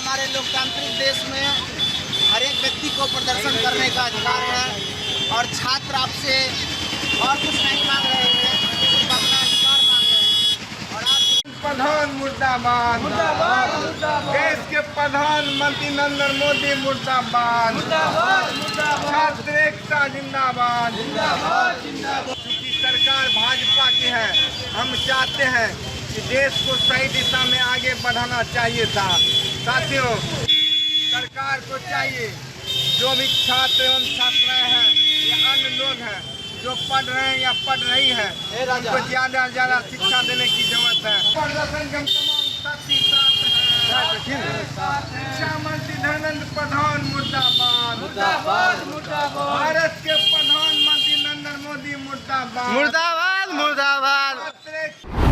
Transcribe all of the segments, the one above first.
हमारे लोकतांत्रिक देश में हर एक व्यक्ति को प्रदर्शन करने का अधिकार है और छात्र आपसे और कुछ नहीं मांग रहे हैं, सिर्फ अपना अधिकार मांग रहे हैं। और आप प्रधान मुर्दाबाद, मुर्दाबाद, मुर्दाबाद। देश के प्रधानमंत्री नरेंद्र मोदी मुर्दाबाद, मुर्दाबाद, मुर्दाबाद। छात्र एकता जिंदाबाद, जिंदाबाद, जिंदाबाद। क्योंकि सरकार भाजपा की है, हम चाहते हैं कि देश को सही दिशा में आगे बढ़ाना चाहिए था। साथियों, सरकार को चाहिए जो भी छात्र एवं छात्राएं हैं या अन्य लोग हैं जो पढ़ रहे हैं या पढ़ रही है, उनको ज्यादा से ज्यादा शिक्षा देने की जरूरत है। प्रदर्शन के तमाम साथी साथ हैं। शिक्षा मंत्री धर्मेंद्र प्रधान मुर्दाबाद, मुर्दाबाद, मुर्दाबाद। भारत के प्रधानमंत्री नरेंद्र मोदी मुर्दाबाद, मुर्दाबाद, मुर्दाबाद।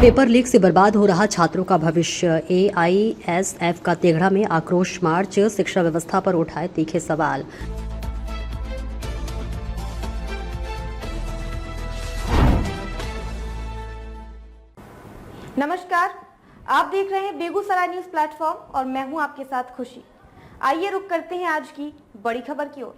पेपर लीक से बर्बाद हो रहा छात्रों का भविष्य। एआईएसएफ का तेघड़ा में आक्रोश मार्च, शिक्षा व्यवस्था पर उठाए तीखे सवाल। नमस्कार, आप देख रहे हैं बेगूसराय न्यूज प्लेटफॉर्म और मैं हूं आपके साथ खुशी। आइए रुक करते हैं आज की बड़ी खबर की ओर।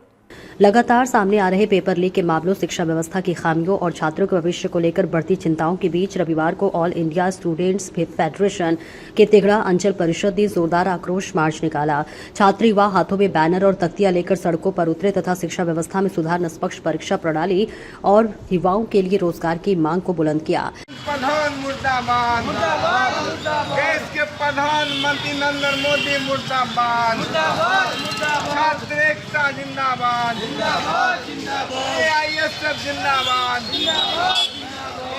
लगातार सामने आ रहे पेपर लीक के मामलों, शिक्षा व्यवस्था की खामियों और छात्रों के भविष्य को लेकर बढ़ती चिंताओं के बीच रविवार को ऑल इंडिया स्टूडेंट्स फेडरेशन के तेघड़ा अंचल परिषद ने जोरदार आक्रोश मार्च निकाला। छात्र युवा हाथों में बैनर और तख्तियां लेकर सड़कों पर उतरे तथा शिक्षा व्यवस्था में सुधार, निष्पक्ष परीक्षा प्रणाली और युवाओं के लिए रोजगार की मांग को बुलंद किया। प्रधान मुर्दाबाद, मुर्दाबाद, मुर्दाबाद। देश के प्रधानमंत्री नरेंद्र मोदी मुर्दाबाद, मुर्दाबाद, मुर्दाबाद। छात्र एकता जिंदाबाद, जिंदाबाद, जिंदाबाद। एआईएसएफ जिंदाबाद, जिंदाबाद।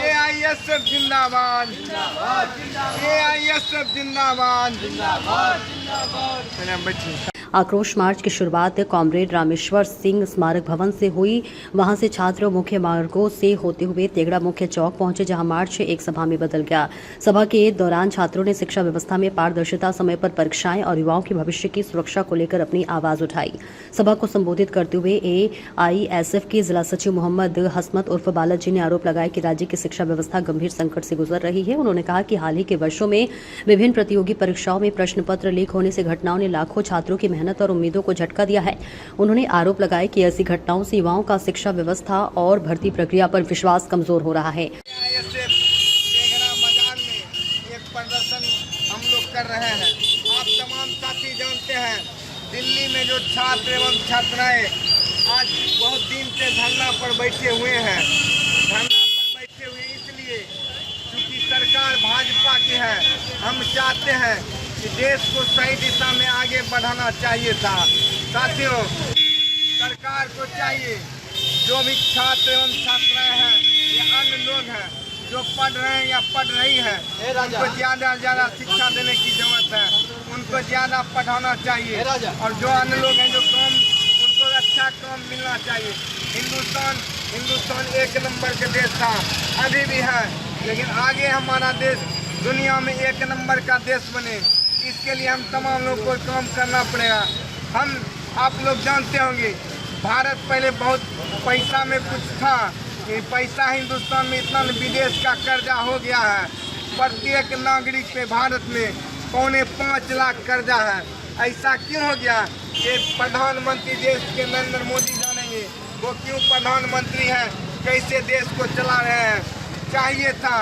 एआईएसएफ जिंदाबाद, जिंदाबाद, जिंदाबाद। एआईएसएफ जिंदाबाद, जिंदाबाद, जिंदाबाद। आक्रोश मार्च की शुरुआत कॉमरेड रामेश्वर सिंह स्मारक भवन से हुई। वहां से छात्र मुख्य मार्गों से होते हुए तेघड़ा मुख्य चौक पहुंचे, जहां मार्च एक सभा में बदल गया। सभा के दौरान छात्रों ने शिक्षा व्यवस्था में पारदर्शिता, समय पर परीक्षाएं और युवाओं के भविष्य की सुरक्षा को लेकर अपनी आवाज उठाई। सभा को संबोधित करते हुए एआईएसएफ के जिला सचिव मोहम्मद हसमत उर्फ बालाजी ने आरोप लगाया कि राज्य की शिक्षा व्यवस्था गंभीर संकट से गुजर रही है। उन्होंने कहा कि हाल ही के वर्षों में विभिन्न प्रतियोगी परीक्षाओं में प्रश्न पत्र लीक होने से घटनाओं ने लाखों छात्रों की मेहनत और उम्मीदों को झटका दिया है। उन्होंने आरोप लगाया कि ऐसी घटनाओं से युवाओं का शिक्षा व्यवस्था और भर्ती प्रक्रिया पर विश्वास कमजोर हो रहा है। मैदान में एक प्रदर्शन हम लोग कर रहे हैं। आप तमाम साथी जानते हैं, दिल्ली में जो छात्र एवं छात्राएं आज बहुत दिन से धरना पर बैठे हुए हैं। धरना पर बैठे हुए इसलिए क्योंकि सरकार भाजपा की है। हम चाहते हैं कि देश को सही दिशा में आगे बढ़ाना चाहिए था। साथियों, सरकार को चाहिए जो भी छात्र एवं छात्राएं हैं या अन्य लोग हैं जो पढ़ रहे हैं या पढ़ रही है, उनको ज़्यादा से ज़्यादा शिक्षा देने की जरूरत है। उनको ज़्यादा पढ़ाना चाहिए और जो अन्य लोग हैं जो काम, उनको अच्छा काम मिलना चाहिए। हिंदुस्तान एक नंबर का देश था, अभी भी है, लेकिन आगे हमारा देश दुनिया में एक नंबर का देश बने, इसके लिए हम तमाम लोगों को काम करना पड़ेगा। आप लोग जानते होंगे, भारत पहले बहुत पैसा में कुछ था, कि पैसा हिंदुस्तान में इतना विदेश का कर्जा हो गया है। प्रत्येक नागरिक पे भारत में 5.25 लाख कर्जा है। ऐसा क्यों हो गया? ये प्रधानमंत्री देश के नरेंद्र मोदी जानेंगे वो क्यों प्रधानमंत्री हैं, कैसे देश को चला रहे हैं। चाहिए था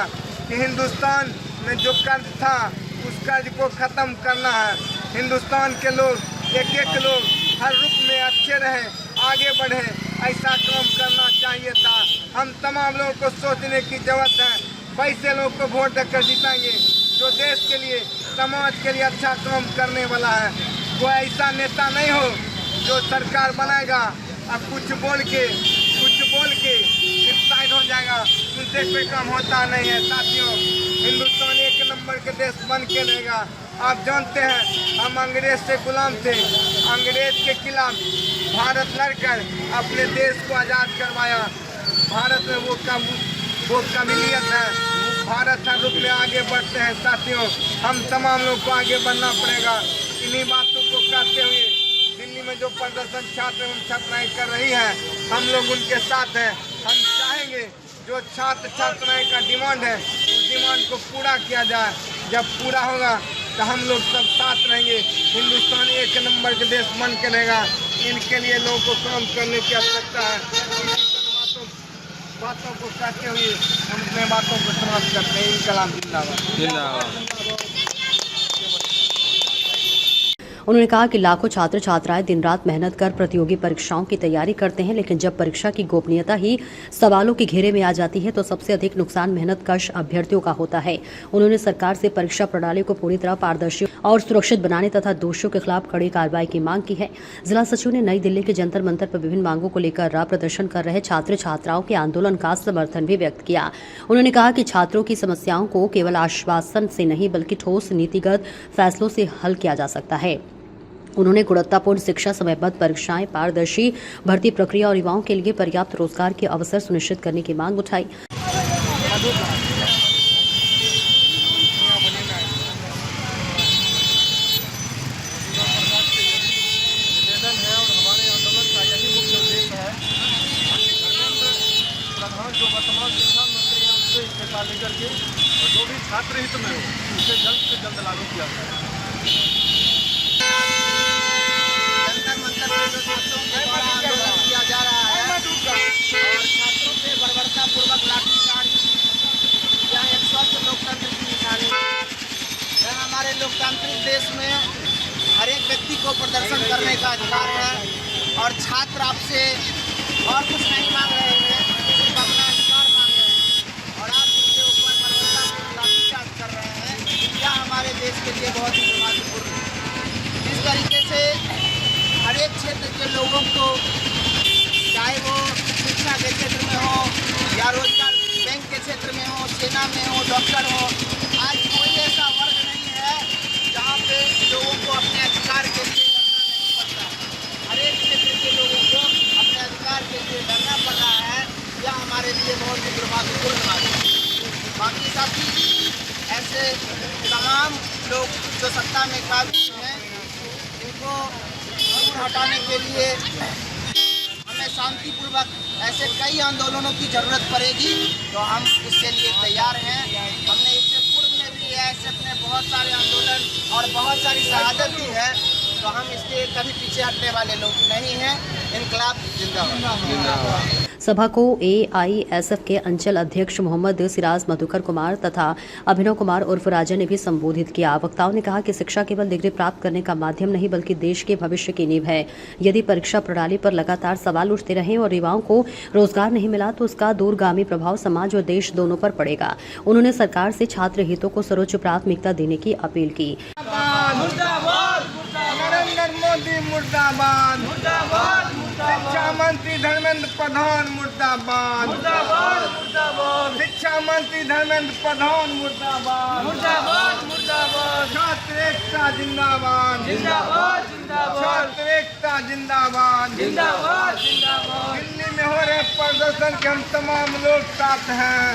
कि हिंदुस्तान में जो कर्ज था उस कर्ज को ख़त्म करना है। हिंदुस्तान के लोग एक लोग हर रूप में अच्छे रहे, आगे बढ़े, ऐसा काम करना चाहिए था। हम तमाम लोगों को सोचने की जरूरत है। वैसे लोग को वोट देकर जिताएंगे जो देश के लिए, समाज के लिए अच्छा काम करने वाला है। कोई ऐसा नेता नहीं हो जो सरकार बनाएगा और कुछ बोल के साइड हो जाएगा, उनसे कोई काम होता नहीं है। साथियों, हिंदुस्तान एक नंबर के देश बन के रहेगा। आप जानते हैं, हम अंग्रेज से गुलाम थे, अंग्रेज के खिलाफ भारत लड़कर अपने देश को आज़ाद करवाया। भारत में वो काबिलियत है, भारत हर रूप में आगे बढ़ते हैं। साथियों, हम तमाम लोग को आगे बढ़ना पड़ेगा। इन्हीं बातों को कहते हुए दिल्ली में जो प्रदर्शन छात्र एवं छात्राएं कर रही हैं, हम लोग उनके साथ हैं। हम चाहेंगे जो छात्र छात्राएं का डिमांड है, उस डिमांड को पूरा किया जाए। जब पूरा होगा तो हम लोग सब साथ रहेंगे। हिंदुस्तान एक नंबर के देश बन के रहेगा। इनके लिए लोगों को काम करने की आवश्यकता है। बातों को कहते हुए हम अपने बातों को समाप्त करते हैं। इनकलाब जिंदाबाद। उन्होंने कहा कि लाखों छात्र छात्राएं दिन रात मेहनत कर प्रतियोगी परीक्षाओं की तैयारी करते हैं, लेकिन जब परीक्षा की गोपनीयता ही सवालों के घेरे में आ जाती है तो सबसे अधिक नुकसान मेहनतकश अभ्यर्थियों का होता है। उन्होंने सरकार से परीक्षा प्रणाली को पूरी तरह पारदर्शी और सुरक्षित बनाने तथा दोषियों के खिलाफ कड़ी कार्रवाई की मांग की है। जिला सचिव ने नई दिल्ली के जंतर मंतर पर विभिन्न मांगों को लेकर राह प्रदर्शन कर रहे छात्र छात्राओं के आंदोलन का समर्थन भी व्यक्त किया। उन्होंने कहा कि छात्रों की समस्याओं को केवल आश्वासन से नहीं बल्कि ठोस नीतिगत फैसलों से हल किया जा सकता है। उन्होंने गुणवत्तापूर्ण शिक्षा, समयबद्ध परीक्षाएं, पारदर्शी भर्ती प्रक्रिया और युवाओं के लिए पर्याप्त रोजगार के अवसर सुनिश्चित करने की मांग उठाई। जो वर्तमान शिक्षा मंत्री हैं उनसे इस्तीफा लेकर के और जो भी छात्र हित में हो उसे जल्द से जल्द लागू किया जाए। जंतर मंतर पर जो छात्रों के द्वारा आंदोलन किया जा रहा है और छात्रों पे बर्बरतापूर्वक लाठीचार्ज, यह एक स्वस्थ लोकतंत्र की निशानी है। यह हमारे लोकतांत्रिक देश में हर एक व्यक्ति को प्रदर्शन करने का अधिकार है और छात्र आपसे और कुछ नहीं मांग रहे हैं, सिर्फ अपना अधिकार मांग रहे हैं और आप उनके ऊपर बर्बरतापूर्वक लाठीचार्ज कर रहे हैं। यह हमारे देश के लिए बहुत ही दुर्भाग्यपूर्ण है। इस तरीके से हर एक क्षेत्र के लोगों को, चाहे वो शिक्षा के क्षेत्र में हो या रोजगार बैंक के क्षेत्र में हो, सेना में हो, डॉक्टर हो, आज कोई ऐसा वर्ग नहीं है जहाँ पे लोगों को अपने अधिकार के लिए लड़ना नहीं पड़ता। हर एक क्षेत्र के लोगों को अपने अधिकार के लिए लड़ना पड़ रहा है। यह हमारे लिए बहुत ही दुर्भाग्यपूर्ण बात है। बाकी साथी ऐसे तमाम लोग जो सत्ता में काबिज हैं, इनको दूर हटाने के लिए हमें शांतिपूर्वक ऐसे कई आंदोलनों की ज़रूरत पड़ेगी, तो हम इसके लिए तैयार हैं। हमने इससे पूर्व में भी ऐसे अपने बहुत सारे आंदोलन और बहुत सारी शहादत दी है, तो हम इसके कभी पीछे हटने वाले लोग नहीं हैं। इनकलाब जिंदाबाद। सभा को AISF के अंचल अध्यक्ष मोहम्मद सिराज मधुकर कुमार तथा अभिनव कुमार उर्फ राजा ने भी संबोधित किया। वक्ताओं ने कहा कि शिक्षा केवल डिग्री प्राप्त करने का माध्यम नहीं बल्कि देश के भविष्य की नींव है। यदि परीक्षा प्रणाली पर लगातार सवाल उठते रहे और युवाओं को रोजगार नहीं मिला तो उसका दूरगामी प्रभाव समाज और देश दोनों पर पड़ेगा। उन्होंने सरकार से छात्र हितों को सर्वोच्च प्राथमिकता देने की अपील की। नरेंद्र मोदी मुर्दाबाद, शिक्षा मंत्री धर्मेंद्र प्रधान मुर्दाबाद, शिक्षा मंत्री धर्मेंद्र प्रधान मुर्दाबाद, छात्र एकता जिंदाबाद, छात्र एकता जिंदाबाद। दिल्ली में हो रहे प्रदर्शन के हम तमाम लोग साथ हैं।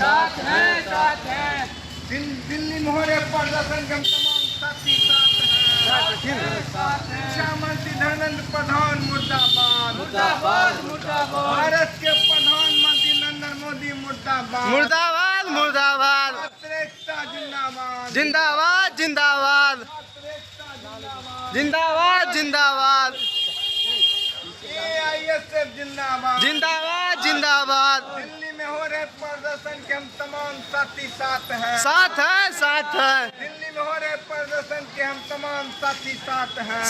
दिल्ली में हो रहे प्रदर्शन के हम तमाम साथी साथ हैं। शिक्षा मंत्री धर्मेंद्र प्रधान मुर्दाबाद, भारत के प्रधानमंत्री नरेंद्र मोदी मुर्दाबाद, छात्र एकता जिंदाबाद, AISF जिंदाबाद, दिल्ली में हो रहे प्रदर्शन के हम तमाम साथी साथ हैं। दिल्ली में हो रहे प्रदर्शन के हम तमाम साथी साथ हैं।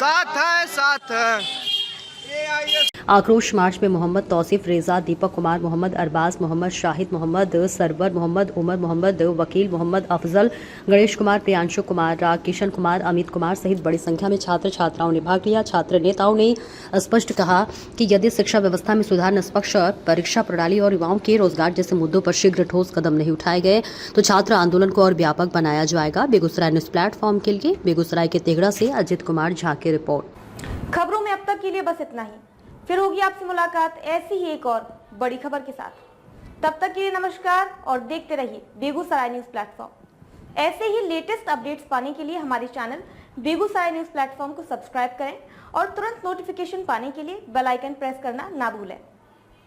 AISF आक्रोश मार्च में मोहम्मद तौसीफ रेजा, दीपक कुमार, मोहम्मद अरबाज, मोहम्मद शाहिद, मोहम्मद सरवर, मोहम्मद उमर, मोहम्मद वकील, मोहम्मद अफजल, गणेश कुमार, प्रियांशु कुमार, किशन कुमार, अमित कुमार सहित बड़ी संख्या में छात्र छात्राओं ने भाग लिया। छात्र नेताओं ने स्पष्ट कहा कि यदि शिक्षा व्यवस्था में सुधार, निष्पक्ष परीक्षा प्रणाली और युवाओं के रोजगार जैसे मुद्दों पर शीघ्र ठोस कदम नहीं उठाए गए तो छात्र आंदोलन को और व्यापक बनाया जाएगा। बेगूसराय न्यूज प्लेटफॉर्म के लिए बेगूसराय के तेघड़ा से अजित कुमार झा की रिपोर्ट। खबरों में अब तक के लिए बस इतना ही। फिर होगी आपसे मुलाकात ऐसी ही एक और बड़ी खबर के साथ। तब तक के लिए नमस्कार और देखते रहिए बेगूसराय न्यूज प्लेटफॉर्म। ऐसे ही लेटेस्ट अपडेट्स पाने के लिए हमारे चैनल बेगूसराय न्यूज प्लेटफॉर्म को सब्सक्राइब करें और तुरंत नोटिफिकेशन पाने के लिए बेल आइकन प्रेस करना ना भूलें।